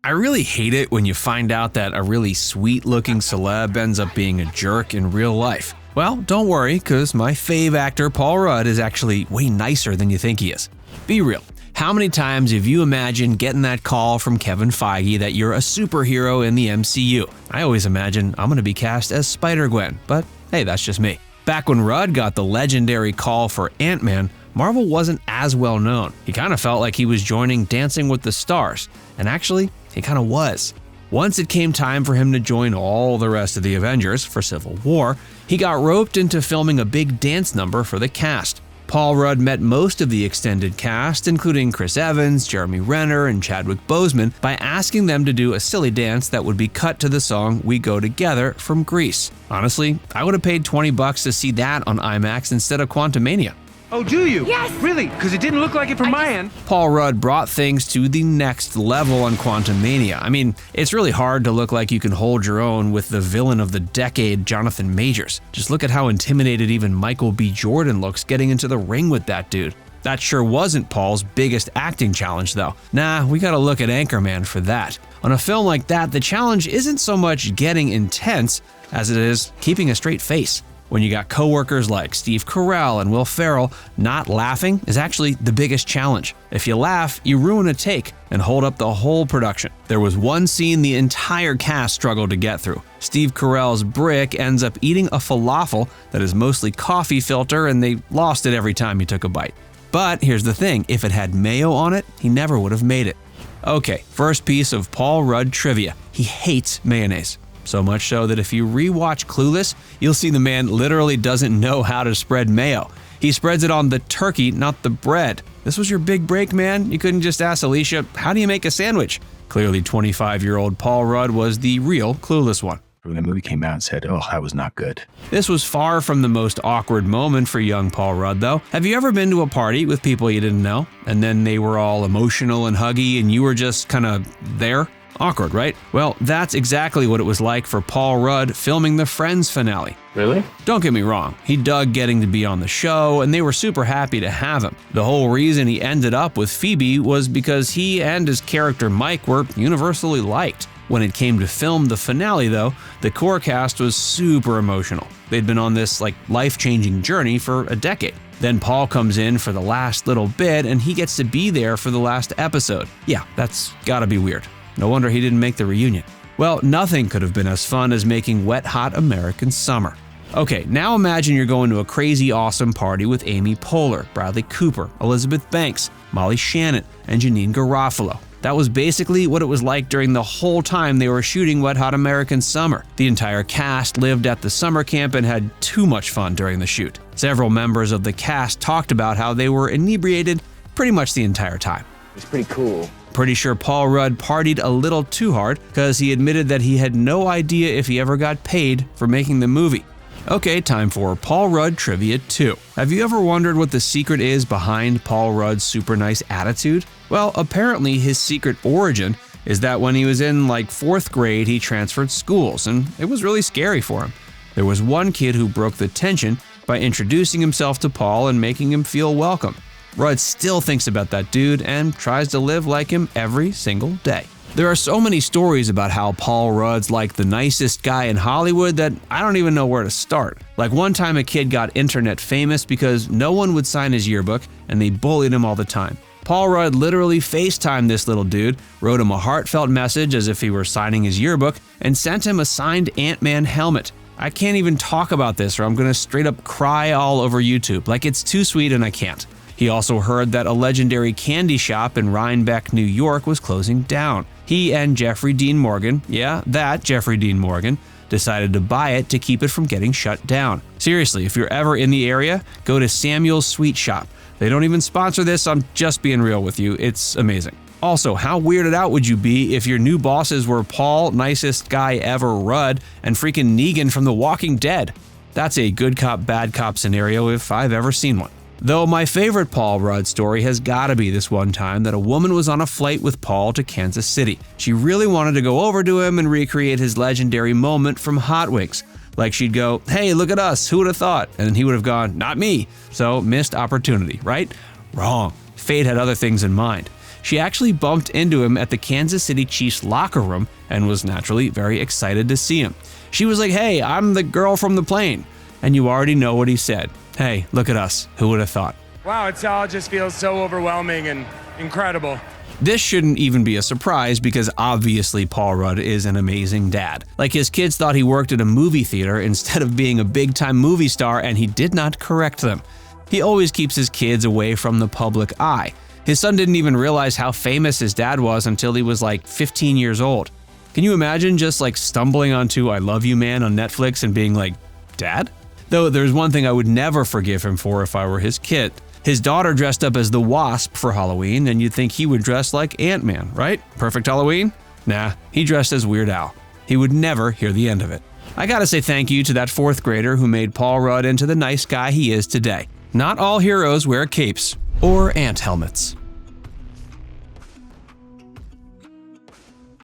I really hate it when you find out that a really sweet-looking celeb ends up being a jerk in real life. Well, don't worry, because my fave actor Paul Rudd is actually way nicer than you think he is. Be real. How many times have you imagined getting that call from Kevin Feige that you're a superhero in the MCU? I always imagine I'm going to be cast as Spider-Gwen, but hey, that's just me. Back when Rudd got the legendary call for Ant-Man, Marvel wasn't as well known. He kind of felt like he was joining Dancing with the Stars, and actually, he kind of was. Once it came time for him to join all the rest of the Avengers for Civil War, he got roped into filming a big dance number for the cast. Paul Rudd met most of the extended cast, including Chris Evans, Jeremy Renner, and Chadwick Boseman, by asking them to do a silly dance that would be cut to the song We Go Together from Grease. Honestly, I would have paid $20 to see that on IMAX instead of Quantumania. Oh, do you? Yes! Really? Because it didn't look like it from my end. Paul Rudd brought things to the next level on Quantumania. I mean, it's really hard to look like you can hold your own with the villain of the decade, Jonathan Majors. Just look at how intimidated even Michael B. Jordan looks getting into the ring with that dude. That sure wasn't Paul's biggest acting challenge, though. Nah, we gotta look at Anchorman for that. On a film like that, the challenge isn't so much getting intense as it is keeping a straight face. When you got coworkers like Steve Carell and Will Ferrell, not laughing is actually the biggest challenge. If you laugh, you ruin a take and hold up the whole production. There was one scene the entire cast struggled to get through. Steve Carell's brick ends up eating a falafel that is mostly coffee filter, and they lost it every time he took a bite. But here's the thing, if it had mayo on it, he never would have made it. Okay, first piece of Paul Rudd trivia. He hates mayonnaise. So much so that if you rewatch Clueless, you'll see the man literally doesn't know how to spread mayo. He spreads it on the turkey, not the bread. This was your big break, man. You couldn't just ask Alicia, how do you make a sandwich? Clearly 25-year-old Paul Rudd was the real Clueless one. When the movie came out and said, oh, that was not good. This was far from the most awkward moment for young Paul Rudd, though. Have you ever been to a party with people you didn't know, and then they were all emotional and huggy, and you were just kind of there? Awkward, right? Well, that's exactly what it was like for Paul Rudd filming the Friends finale. Really? Don't get me wrong, he dug getting to be on the show, and they were super happy to have him. The whole reason he ended up with Phoebe was because he and his character Mike were universally liked. When it came to film the finale, though, the core cast was super emotional. They'd been on this life-changing journey for a decade. Then Paul comes in for the last little bit, and he gets to be there for the last episode. Yeah, that's gotta be weird. No wonder he didn't make the reunion. Well, nothing could have been as fun as making Wet Hot American Summer. Okay, now imagine you're going to a crazy awesome party with Amy Poehler, Bradley Cooper, Elizabeth Banks, Molly Shannon, and Janine Garofalo. That was basically what it was like during the whole time they were shooting Wet Hot American Summer. The entire cast lived at the summer camp and had too much fun during the shoot. Several members of the cast talked about how they were inebriated pretty much the entire time. It's pretty cool. Pretty sure Paul Rudd partied a little too hard because he admitted that he had no idea if he ever got paid for making the movie. Okay, time for Paul Rudd Trivia 2. Have you ever wondered what the secret is behind Paul Rudd's super nice attitude? Well, apparently his secret origin is that when he was in 4th grade, he transferred schools, and it was really scary for him. There was one kid who broke the tension by introducing himself to Paul and making him feel welcome. Rudd still thinks about that dude and tries to live like him every single day. There are so many stories about how Paul Rudd's like the nicest guy in Hollywood that I don't even know where to start. Like one time a kid got internet famous because no one would sign his yearbook and they bullied him all the time. Paul Rudd literally FaceTimed this little dude, wrote him a heartfelt message as if he were signing his yearbook, and sent him a signed Ant-Man helmet. I can't even talk about this or I'm gonna straight up cry all over YouTube. It's too sweet and I can't. He also heard that a legendary candy shop in Rhinebeck, New York was closing down. He and Jeffrey Dean Morgan, yeah, that Jeffrey Dean Morgan, decided to buy it to keep it from getting shut down. Seriously, if you're ever in the area, go to Samuel's Sweet Shop. They don't even sponsor this, I'm just being real with you, it's amazing. Also, how weirded out would you be if your new bosses were Paul, nicest guy ever Rudd, and freaking Negan from The Walking Dead? That's a good cop, bad cop scenario if I've ever seen one. Though my favorite Paul Rudd story has gotta be this one time that a woman was on a flight with Paul to Kansas City. She really wanted to go over to him and recreate his legendary moment from Hot Wings. She'd go, hey, look at us, who would have thought? And he would have gone, not me. So missed opportunity, right? Wrong. Fate had other things in mind. She actually bumped into him at the Kansas City Chiefs locker room and was naturally very excited to see him. She was like, "Hey, I'm the girl from the plane." And you already know what he said. "Hey, look at us. Who would have thought?" Wow, it all just feels so overwhelming and incredible. This shouldn't even be a surprise because obviously Paul Rudd is an amazing dad. Like, his kids thought he worked at a movie theater instead of being a big-time movie star, and he did not correct them. He always keeps his kids away from the public eye. His son didn't even realize how famous his dad was until he was like 15 years old. Can you imagine just like stumbling onto I Love You Man on Netflix and being like, "Dad?" Though there's one thing I would never forgive him for if I were his kid. His daughter dressed up as the Wasp for Halloween, and you'd think he would dress like Ant-Man, right? Perfect Halloween? Nah, he dressed as Weird Al. He would never hear the end of it. I gotta say thank you to that 4th grader who made Paul Rudd into the nice guy he is today. Not all heroes wear capes or ant helmets.